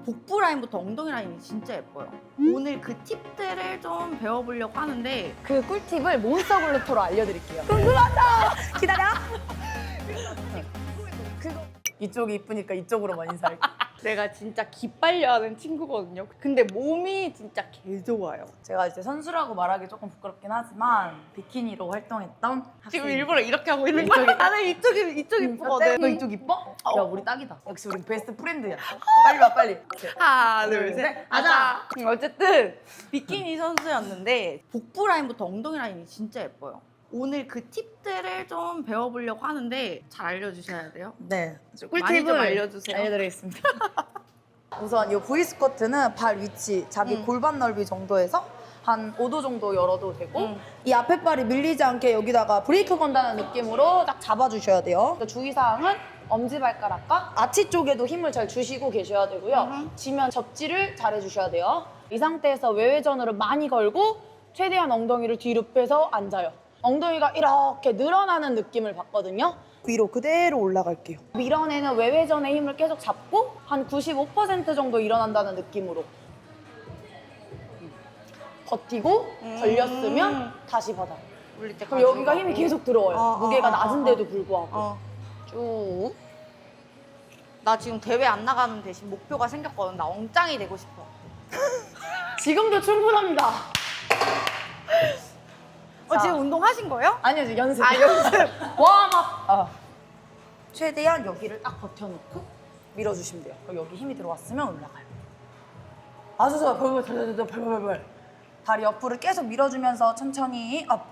복부 라인부터 엉덩이 라인이 진짜 예뻐요. 오늘 그 팁들을 좀 배워보려고 하는데 그 꿀팁을 몬스터글루토로 알려드릴게요. 궁금하다! 기다려! 그거 이쪽이 이쁘니까 이쪽으로만 인사할게. 내가 진짜 기빨려하는 친구거든요. 근데 몸이 진짜 개 좋아요. 제가 이제 선수라고 말하기 조금 부끄럽긴 하지만 비키니로 활동했던 지금 학생. 일부러 이렇게 하고 있는 거야. 나는 이쪽 이쁘거든. 너 이쪽 이뻐? 야 우리 딱이다. 역시 우리 베스트 프렌드야. 빨리 와 빨리. 하나, 둘, 둘, 셋. 셋. 가자. 어쨌든 비키니 선수였는데 복부 라인부터 엉덩이 라인이 진짜 예뻐요. 오늘 그 팁들을 좀 배워보려고 하는데 잘 알려주셔야 돼요. 네. 많이 좀 알려주세요. 알려드리겠습니다. 우선 이 V 스쿼트는 발 위치, 자기 골반 넓이 정도에서 한 5도 정도 열어도 되고 이 앞에 발이 밀리지 않게 여기다가 브레이크 건다는 느낌으로 딱 잡아주셔야 돼요. 주의사항은 엄지발가락과 아치 쪽에도 힘을 잘 주시고 계셔야 되고요. 지면 접지를 잘 해주셔야 돼요. 이 상태에서 외회전으로 많이 걸고 최대한 엉덩이를 뒤로 빼서 앉아요. 엉덩이가 이렇게 늘어나는 느낌을 받거든요. 위로 그대로 올라갈게요. 밀어내는 외회전의 힘을 계속 잡고 한 95% 정도 일어난다는 느낌으로 버티고 걸렸으면 다시 받아요. 올릴 때 그럼 여기가 힘이 계속 들어와요. 무게가 낮은데도 불구하고. 쭉. 나 지금 대회 안 나가는 대신 목표가 생겼거든. 나 엉짱이 되고 싶어. 지금도 충분합니다. 지금 운동하신 거예요? 아니요, 지금 연습. 연습. 웜업. 최대한 여기를 딱 버텨놓고 밀어주시면 돼요. 그럼 여기 힘이 들어왔으면 올라가요. 아주 좋아요. 벌벌. 다리 옆으로 계속 밀어주면서 천천히 업.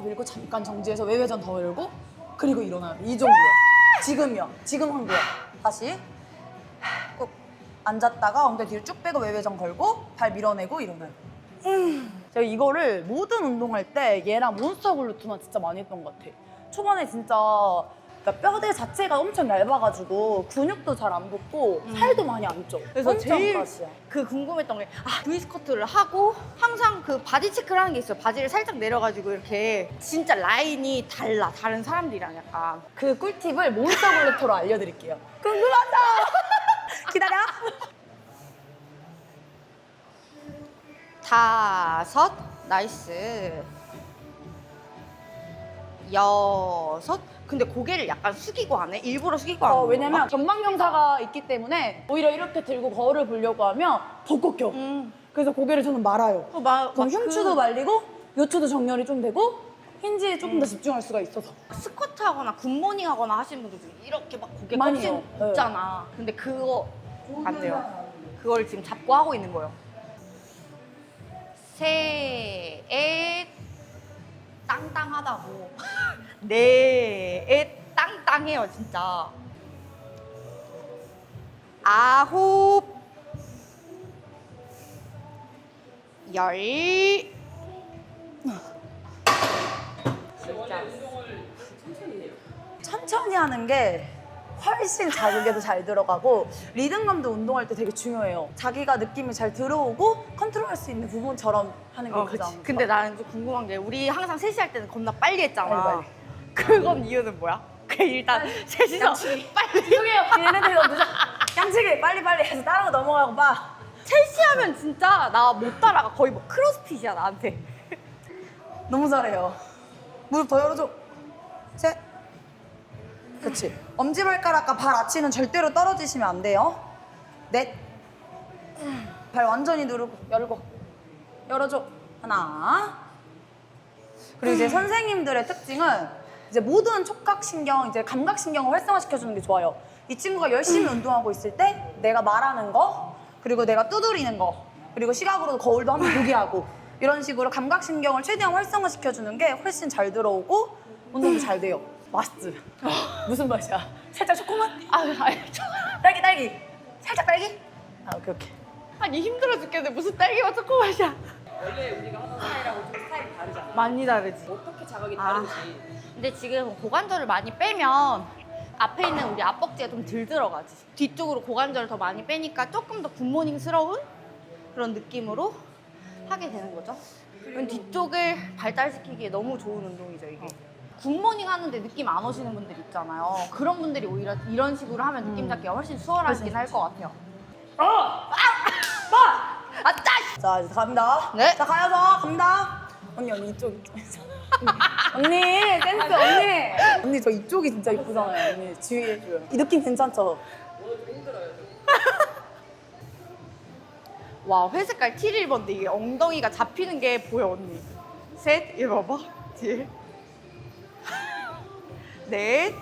밀고 잠깐 정지해서 외회전 더 열고 그리고 일어나요. 이 정도요. 지금요. 지금 한 거요. 다시 꾹 앉았다가 엉덩이 뒤로 쭉 빼고 외회전 걸고 발 밀어내고 일어나요. 제가 이거를 모든 운동할 때 얘랑 몬스터 글루트만 진짜 많이 했던 것 같아. 초반에 진짜 그러니까 뼈대 자체가 엄청 얇아가지고 근육도 잘 안 붙고 살도 많이 안 쪄. 그래서 엄청 제일 가시야. 그 궁금했던 게 V 스쿼트를 하고 항상 그 바디 체크를 하는 게 있어요. 바지를 살짝 내려가지고 이렇게 진짜 라인이 달라. 다른 사람들이랑 약간. 그 꿀팁을 몬스터 글루트로 알려드릴게요. 궁금하다! 기다려! 5, 나이스. 6. 근데 고개를 약간 숙이고 하네? 일부러 숙이고 하는 건가? 왜냐면 전방경사가 있기 때문에 오히려 이렇게 들고 거울을 보려고 하면 더 꺾여. 그래서 고개를 저는 말아요. 그럼 흉추도 말리고 요추도 정렬이 좀 되고 힌지에 조금 더 집중할 수가 있어서. 스쿼트 하거나 굿모닝 하거나 하시는 분들 중에 이렇게 막 고개 많이 꺾인 해요. 네. 있잖아. 근데 그거 안 돼요. 그걸 지금 잡고 하고 있는 거예요. 셋, 땅땅하다고. 넷, 땅땅해요, 진짜. 9, 10. 천천히 하는 게 훨씬 자극에도 잘 들어가고 리듬감도 운동할 때 되게 중요해요. 자기가 느낌이 잘 들어오고 컨트롤할 수 있는 부분처럼 하는 게 가장 근데 나는 좀 궁금한 게 우리 항상 셋이 할 때는 겁나 빨리 했잖아. 빨리. 그건 이유는 뭐야? 그 일단 셋이서 빨리. 죄송해요. 얘네들 너무 늦어. 양치기 빨리빨리 해서 따라고 넘어가고 봐. 셋이 하면 진짜 나 못 따라가. 거의 뭐 크로스핏이야 나한테. 너무 잘해요. 무릎 더 열어줘. 셋. 그치. 엄지발가락과 발 아치는 절대로 떨어지시면 안 돼요. 넷. 발 완전히 누르고 열고 열어줘. 하나. 그리고 이제 선생님들의 특징은 이제 모든 촉각신경, 이제 감각신경을 활성화시켜주는 게 좋아요. 이 친구가 열심히 운동하고 있을 때 내가 말하는 거, 그리고 내가 두드리는 거, 그리고 시각으로도 거울도 한번 보게 하고 이런 식으로 감각신경을 최대한 활성화시켜주는 게 훨씬 잘 들어오고 운동도 잘 돼요. 맛있지? 무슨 맛이야? 살짝 초코맛? 딸기. 살짝 딸기? 오케이. 아니 힘들어 죽겠는데 무슨 딸기맛 초코맛이야. 원래 우리가 하던 스타일하고 좀 스타일이 다르잖아. 많이 다르지. 어떻게 자극이 다른지. 근데 지금 고관절을 많이 빼면 앞에 있는 우리 앞벅지가 좀 덜 들어가지. 뒤쪽으로 고관절을 더 많이 빼니까 조금 더 굿모닝스러운 그런 느낌으로 하게 되는 거죠. 그럼 뒤쪽을 발달시키기에 너무 좋은 운동이죠, 이게. 굿모닝 하는데 느낌 안 오시는 분들 있잖아요. 그런 분들이 오히려 이런 식으로 하면 느낌 잡기가 훨씬 수월하긴 할 것 같아요. 아따! 자, 이제 갑니다. 네. 자, 가야죠. 갑니다. 언니 이쪽. 언니, 센스, 언니. 언니, 저 이쪽이 진짜 이쁘잖아요. 언니, 주의해줘요. 이 느낌 괜찮죠? 오늘 좀 힘들어요. 와, 회색깔 티를 입었는데 이게 엉덩이가 잡히는 게 보여, 언니. 셋, 이거 봐봐. 뒤에. 넷.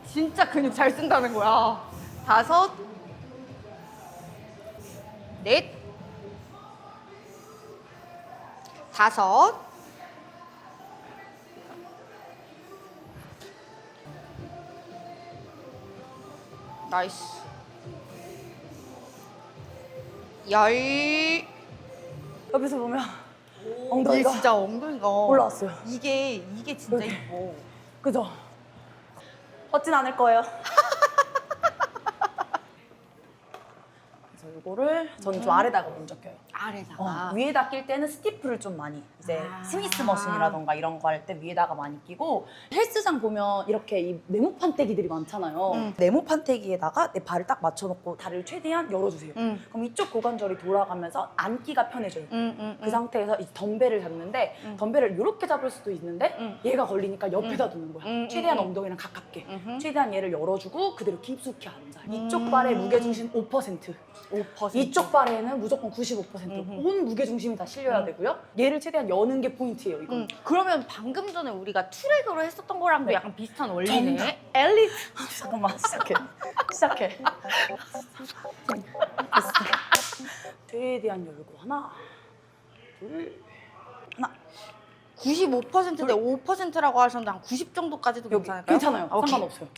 진짜 근육 잘 쓴다는 거야. 다섯. 넷. 다섯. 나이스. 열. 옆에서 보면 이게 엉덩이가 진짜 엉덩이가 올라왔어요. 이게 진짜 여기. 이뻐. 그죠? 뻗진 않을 거예요. 그래서 이거를 저는 좀 아래다가 먼저 껴요. 아래다가. 위에다 낄 때는 스티프를 좀 많이 이제 아. 스미스 머신이라던가 이런 거 할 때 위에다가 많이 끼고 헬스장 보면 이렇게 이 네모 판때기들이 많잖아요. 네모 판때기에다가 내 발을 딱 맞춰놓고 다리를 최대한 열어주세요. 그럼 이쪽 고관절이 돌아가면서 앉기가 편해져요. 그 상태에서 이 덤벨을 잡는데 덤벨을 이렇게 잡을 수도 있는데 얘가 걸리니까 옆에다 두는 거야. 최대한 엉덩이랑 가깝게. 최대한 얘를 열어주고 그대로 깊숙이 앉아. 이쪽 발의 무게중심 5%. 5%. 이쪽 발에는 무조건 95%. 온 무게중심이 다 실려야 되고요. 얘를 최대한 여는 게 포인트예요, 이거. 그러면 방금 전에 우리가 트랙으로 했었던 거랑도 네. 약간 비슷한 원리네. 엘리트. 잠깐만, 시작해. 됐어. 최대한 열고 하나, 둘, 하나. 95%인데 5%라고 하셨는데 한 90 정도까지도 여기 괜찮을까요? 괜찮아요. 오케이. 상관없어요.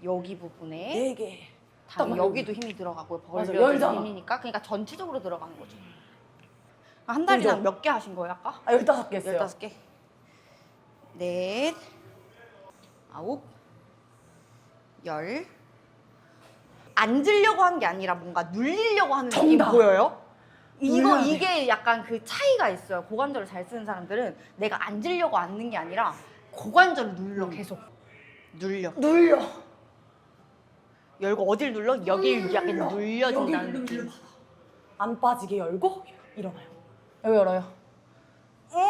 여기 부분에 네 개. 당연히 여기도 힘이 들어가고요. 맞아, 벌려진 열잖아. 힘이니까. 그러니까 전체적으로 들어가는 거죠. 한 달이랑 그죠? 몇 개 하신 거예요, 아까? 15개 했어요. 15개. 넷. 아홉. 열. 앉으려고 한 게 아니라 뭔가 눌리려고 하는 느낌 정답. 보여요? 눌려야 돼. 이게 약간 그 차이가 있어요. 고관절을 잘 쓰는 사람들은 내가 앉으려고 앉는 게 아니라 고관절을 눌러 계속. 눌려. 열고 어딜 눌러? 여길 약간 눌려진다는 느낌. 안 빠지게 열고 일어나요. 여기 열어요.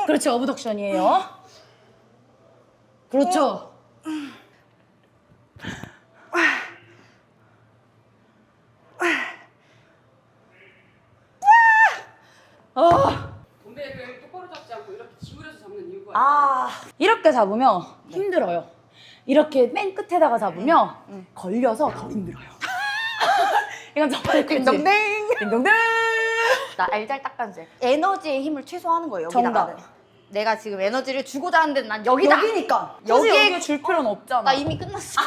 그렇지, 어브덕션이에요. 그렇죠. 덤벨을 똑바로 잡지 않고 이렇게 기울여서 잡는 이유가 이렇게 잡으면 힘들어요. 이렇게 맨 끝에다가 잡으면 걸려서 더 힘들어요. 이건 정말 딩동댕. 딩동댕. 나 알잘딱단질. 에너지의 힘을 최소화하는 거예요. 여기다가. 정답. 내가 지금 에너지를 주고자 하는데 난 여기다. 여기니까. 여기에 여기에 줄 필요는 없잖아. 나 이미 끝났어.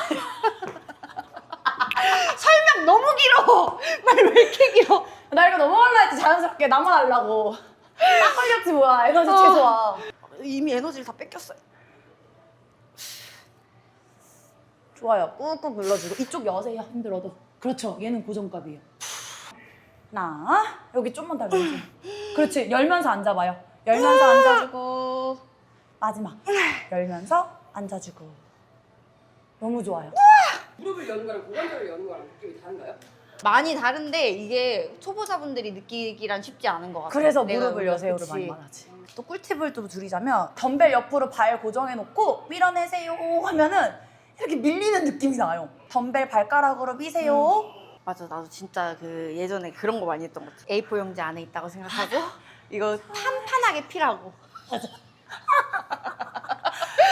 설명 너무 길어. 말 왜 이렇게 길어? 나 이거 넘어갈라 했지, 자연스럽게. 나만 하려고. 딱 걸렸지 뭐야. 에너지 최소화. 이미 에너지를 다 뺏겼어요. 좋아요. 꾹꾹 눌러주고. 이쪽 여세요, 힘들어도. 그렇죠. 얘는 고정값이에요. 하나. 여기 좀만 더 열어주세요. 그렇지. 열면서 앉아봐요. 열면서 앉아주고. 마지막. 열면서 앉아주고. 너무 좋아요. 무릎을 여는 거랑 고관절을 여는 거랑 느낌이 다른가요? 많이 다른데 이게 초보자분들이 느끼기란 쉽지 않은 것 같아요. 그래서 내가 무릎을 여세요를 그치. 많이 말하지. 또 꿀팁을 좀 드리자면 덤벨 옆으로 발 고정해놓고 밀어내세요 하면은 이렇게 밀리는 느낌이 나요. 덤벨 발가락으로 미세요. 맞아, 나도 진짜 그 예전에 그런 거 많이 했던 것 같아. A4 용지 안에 있다고 생각하고 이거 판판하게 피라고.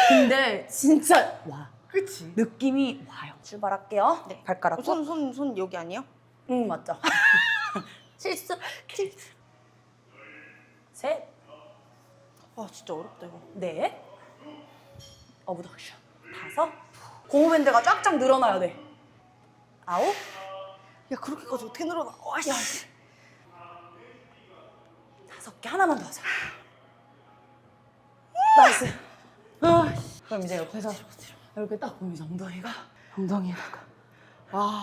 근데 진짜 와. 그치? 느낌이 와요. 출발할게요. 네. 발가락. 손 여기 아니에요? 응, 맞죠. 실수. 셋, 와, 진짜 어렵다 이거. 넷, 어브덕션. 다섯. 고무밴드가 쫙쫙 늘어나야 돼. 아홉. 야, 그렇게까지 어떻게 늘어나? 와, 씨. 5개. 하나만 더 하자. 나이스. 그럼 이제 옆에서 이렇게 딱 보면 이제 엉덩이에다가 와.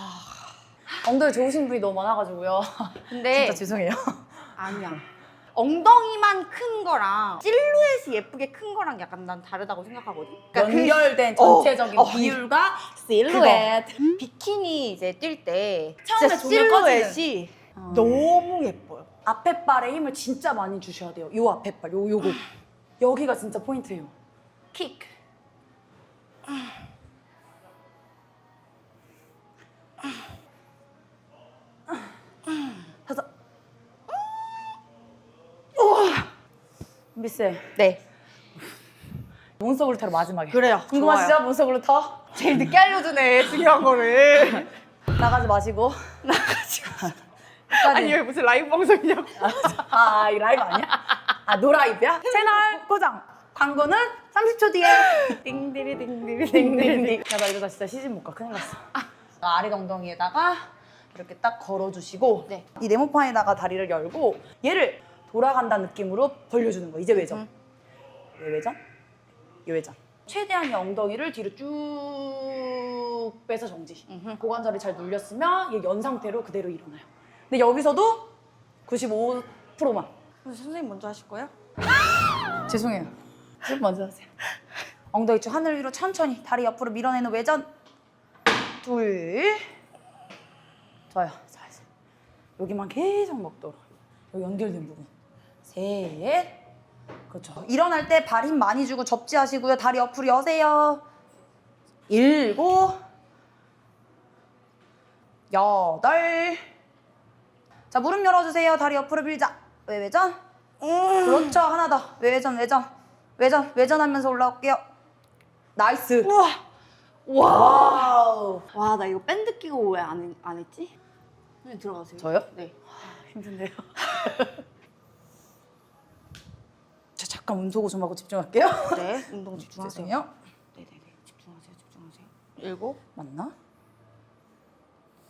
엉덩이 좋으신 분이 너무 많아가지고요. 근데 진짜 죄송해요. 아니야. 엉덩이만 큰 거랑 실루엣이 예쁘게 큰 거랑 약간 난 다르다고 생각하거든. 그러니까 연결된 그- 전체적인 어, 비율과 실루엣. 비키니 이제 뛸 때 처음에 진짜 조명 꺼지는. 실루엣이 너무 예뻐요. 앞에 발에 힘을 진짜 많이 주셔야 돼요. 요 앞에 발, 요거. 여기가 진짜 포인트예요. 킥. 다섯. 미스. 네. 몬스터글루타로 마지막에. 그래요. 궁금하시죠? 좋아요. 몬스터글루타? 제일 늦게 알려주네 중요한 거를. 나가지 마시고. 아니 여기 무슨 라이브 방송이냐고. 아, 이 라이브 아니야? 아, 노라이브야? 채널 고정. 광고는 30초 뒤에. 띵디리 띵디리 띵띵띵. 야, 나 이러다 진짜 시집 못 가. 큰일 났어. 아래 엉덩이에다가 이렇게 딱 걸어주시고 네. 이 네모판에다가 다리를 열고 얘를 돌아간다는 느낌으로 벌려주는 거야. 이제 외전. 얘 외전. 얘 외전. 최대한 이 엉덩이를 뒤로 쭉 빼서 정지. 고관절이 잘 눌렸으면 얘 연 상태로 그대로 일어나요. 근데 여기서도 95%만. 선생님 먼저 하실 거예요? 죄송해요. 선생님 먼저 하세요. 엉덩이 쭉 하늘 위로 천천히 다리 옆으로 밀어내는 외전. 둘. 좋아요. 살살. 여기만 계속 먹도록. 여기 연결된 부분. 셋. 그렇죠. 일어날 때 발 힘 많이 주고 접지하시고요. 다리 옆으로 여세요. 일곱. 여덟. 자, 무릎 열어주세요. 다리 옆으로 밀자. 외전. 그렇죠. 하나 더. 외전. 외전하면서 올라올게요. 나이스. 우와. 와우. 와, 나 이거 밴드 끼고 왜 안 했지? 선생님 들어가세요. 저요? 네. 힘든데요. 자, 잠깐 운소고 좀 하고 집중할게요. 네, 운동 집중하세요. 죄송해요. 네네네, 집중하세요. 7, 맞나?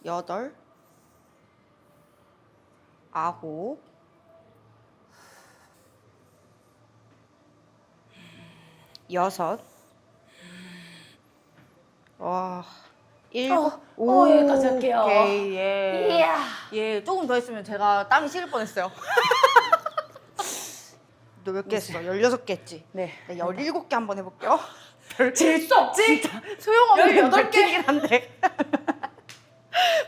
8, 9, 6. 와, 7. 여기까지 할게요. 오케이, 예. 이야. 예, 조금 더 했으면 제가 땀이 식을 뻔했어요. 너 몇 개 했어? 16개 했지? 네. 17개 한번 해볼게요. 질 수 없지? 소용없는 18개. 별개긴 한데.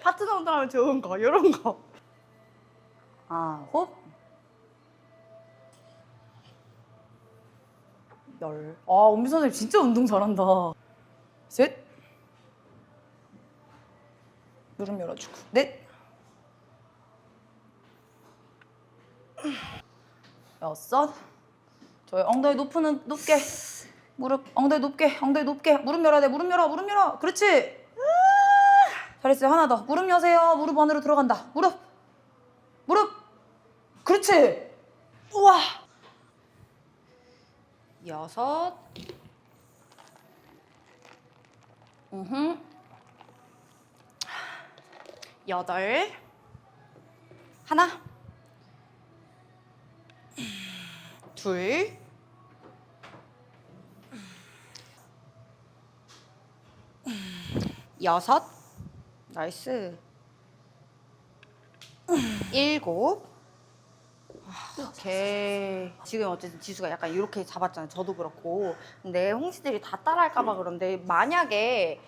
파트너 운동하면 좋은 거, 이런 거. 아홉. 열. 아, 엄미 선생님 진짜 운동 잘한다. 셋. 무릎 열어주고. 넷. 여섯. 저희 엉덩이 높게. 무릎, 엉덩이 높게. 무릎 열어야 돼. 무릎 열어. 그렇지. 잘했어요. 하나 더. 무릎 여세요. 무릎 안으로 들어간다. 무릎. 그렇지. 우와. 6. 으흠. 8. 하나. 둘. 여섯. 나이스. 7. 오케이. 지금 어쨌든 지수가 약간 이렇게 잡았잖아요. 저도 그렇고. 근데 홍시들이 다 따라할까봐 그런데 만약에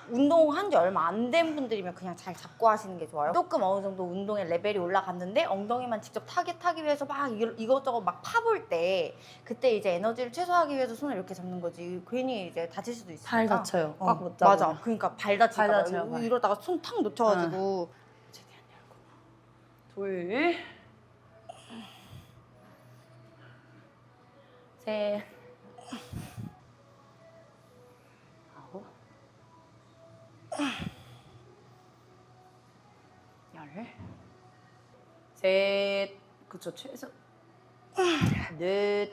운동한 지 얼마 안 된 분들이면 그냥 잘 잡고 하시는 게 좋아요. 조금 어느 정도 운동의 레벨이 올라갔는데 엉덩이만 직접 타기 위해서 막 이것저것 막 파볼 때 그때 이제 에너지를 최소화하기 위해서 손을 이렇게 잡는 거지. 괜히 이제 다칠 수도 있으니까. 발 다쳐요. 꽉 못 잡으면. 맞아. 그러니까 발 다칠까 발 봐. 다쳐요, 발. 이러다가 손 탁 놓쳐가지고. 최대한 열고. 둘. 셋. 아홉. 열. 셋. 그쵸, 최소. 넷.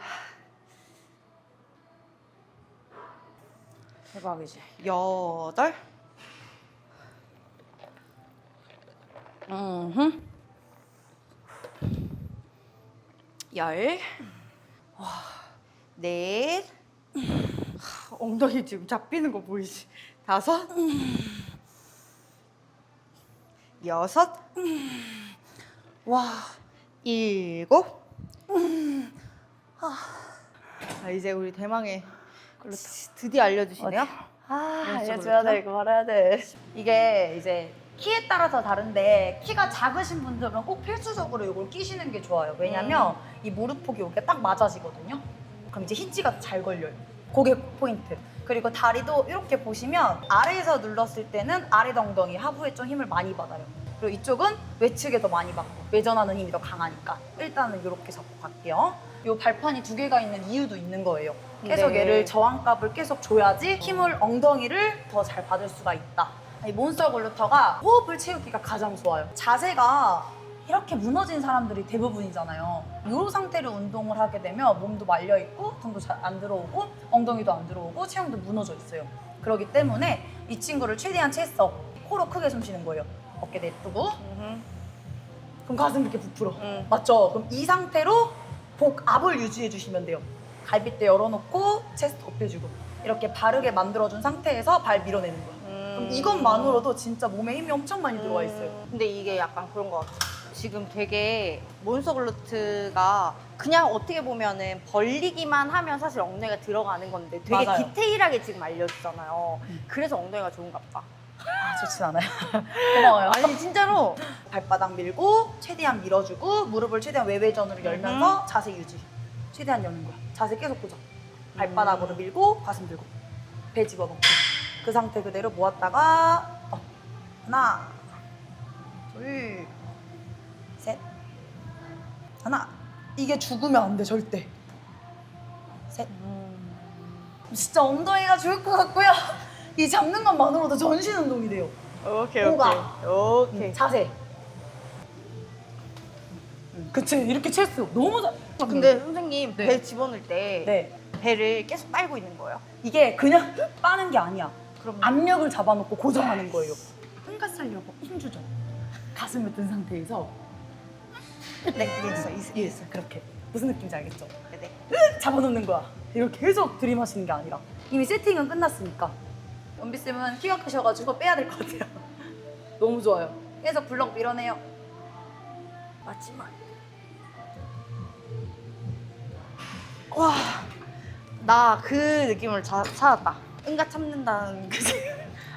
대박이지. 8. 열. 넷. 엉덩이 지금 잡히는 거 보이지? 5. 6. 와. 7. 이제 우리 대망의 드디어 알려주시네요. 알려줘야 돼. 이거 말해야 돼. 이게 이제 키에 따라서 다른데 키가 작으신 분들은 꼭 필수적으로 이걸 끼시는 게 좋아요. 왜냐면 이 무릎폭이 여기가 딱 맞아지거든요. 그럼 이제 힌지가 잘 걸려요. 그게 포인트. 그리고 다리도 이렇게 보시면 아래에서 눌렀을 때는 아래 엉덩이 하부에 좀 힘을 많이 받아요. 그리고 이쪽은 외측에 더 많이 받고 외전하는 힘이 더 강하니까 일단은 이렇게 잡고 갈게요. 이 발판이 두 개가 있는 이유도 있는 거예요. 계속 네. 얘를 저항값을 계속 줘야지 힘을 엉덩이를 더 잘 받을 수가 있다. 이 몬스터 글루터가 호흡을 채우기가 가장 좋아요. 자세가 이렇게 무너진 사람들이 대부분이잖아요. 이 상태로 운동을 하게 되면 몸도 말려있고 등도 잘 안 들어오고 엉덩이도 안 들어오고 체형도 무너져 있어요. 그렇기 때문에 이 친구를 최대한 체스업, 코로 크게 숨 쉬는 거예요. 어깨 내두고 그럼 가슴 이렇게 부풀어. 맞죠? 그럼 이 상태로 복압을 유지해 주시면 돼요. 갈비뼈 열어놓고 체스트 업해주고 이렇게 바르게 만들어준 상태에서 발 밀어내는 거예요. 그럼 이것만으로도 진짜 몸에 힘이 엄청 많이 들어와 있어요. 근데 이게 약간 그런 것 같아. 지금 되게 몬스터 글루트가 그냥 어떻게 보면은 벌리기만 하면 사실 엉덩이가 들어가는 건데 되게 맞아요. 디테일하게 지금 알려주잖아요. 그래서 엉덩이가 좋은가 봐. 아, 좋진 않아요. 고마워요. 아니 진짜로 발바닥 밀고 최대한 밀어주고 무릎을 최대한 외회전으로 열면서 자세 유지. 최대한 여는 거야. 자세 계속 고정. 발바닥으로 밀고 가슴 들고 배 집어넣고 그 상태 그대로 모았다가 하나 둘 셋 하나 이게 죽으면 안 돼 절대 셋 진짜 엉덩이가 죽을 것 같고요. 이 잡는 것만으로도 전신 운동이 돼요. 오케이 오가. 오케이. 자세. 그치 이렇게 체스 너무 잘. 근데 선생님 네. 배 집어넣을 때 네 배를 계속 빨고 있는 거예요? 이게 그냥 빠는 게 아니야. 그럼 압력을 잡아놓고 고정하는 거예요. 흥가 살려고 힘주죠. 가슴을 든 상태에서 네 이해했어 이해했어요. 그렇게 무슨 느낌인지 알겠죠? 네. 잡아놓는 거야. 이렇게 계속 들이마시는 게 아니라 이미 세팅은 끝났으니까. 연비쌤은 키가 크셔가지고 빼야 될 것 같아요. 너무 좋아요. 계속 블럭 밀어내요. 마지막. 와, 나 그 느낌을 찾았다. 응가 참는다는 그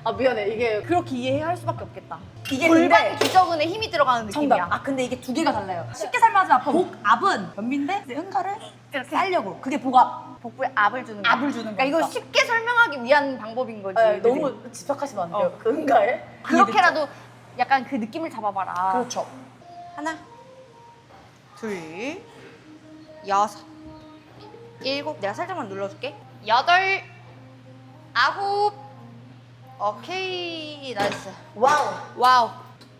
아 미안해 이게 그렇게 이해할 수밖에 없겠다. 이게 골반 근데 기저근에 힘이 들어가는 느낌이야. 정답. 아 근데 이게 두 개가 달라요. 쉽게 설명하자면 복압은 변비인데 응가를 이렇게 살려고. 그게 복압. 복부에 압을 주는 거야. 압을 주는 그러니까 이거 거니까. 쉽게 설명하기 위한 방법인 거지. 아, 너무 집착하시면 안 돼요. 그 응가에 그렇게라도 약간 그 느낌을 잡아봐라. 그렇죠. 하나, 둘, 여섯, 일곱. 내가 살짝만 눌러줄게. 여덟, 아홉. 오케이, 나이스. 와우. 와우.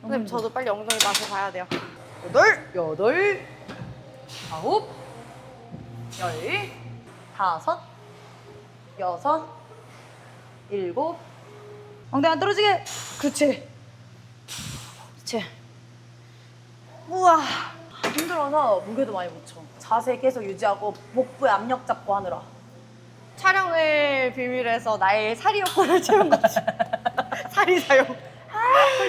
선생님 저도 빨리 엉덩이 맛을 봐야 돼요. 여덟, 아홉, 열, 다섯, 여섯, 일곱. 엉덩이 안 떨어지게. 그렇지. 그렇지. 우와. 힘들어서 무게도 많이 못 쳐. 자세 계속 유지하고 복부에 압력 잡고 하느라. 촬영을 빌미로 해서 나의 살이 욕구를 채운 거지. 살이 사용.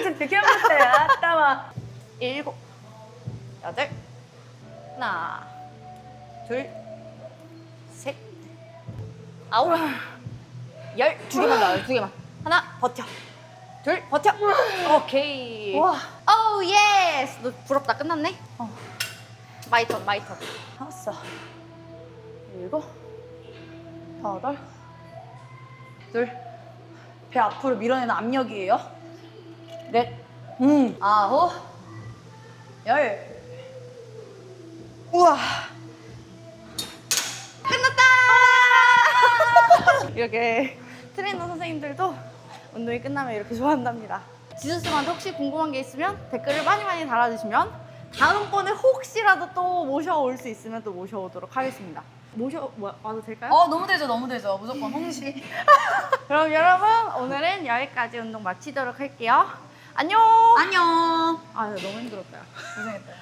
좀 되게 한번때 아따마. 일곱, 여덟, 하나, 둘, 셋, 아홉, 열. 두 개만 나와요, 두 개만. 하나, 버텨. 둘, 버텨. 오케이. 와. 오, 예스. 너 부럽다. 끝났네? 마이 턴, 마이 턴. 다섯, 일곱, 여덟, 둘. 배 앞으로 밀어내는 압력이에요. 넷, 아홉, 열. 우와. 끝났다! 이렇게 트레이너 선생님들도 운동이 끝나면 이렇게 좋아한답니다. 지수쌤한테 혹시 궁금한 게 있으면 댓글을 많이 달아주시면 다음번에 혹시라도 또 모셔올 수 있으면 또 모셔오도록 하겠습니다. 와도 될까요? 너무 되죠, 너무 되죠. 무조건 홍시. 그럼 여러분 오늘은 여기까지 운동 마치도록 할게요. 안녕! 안녕. 아 너무 힘들었다. 고생했다.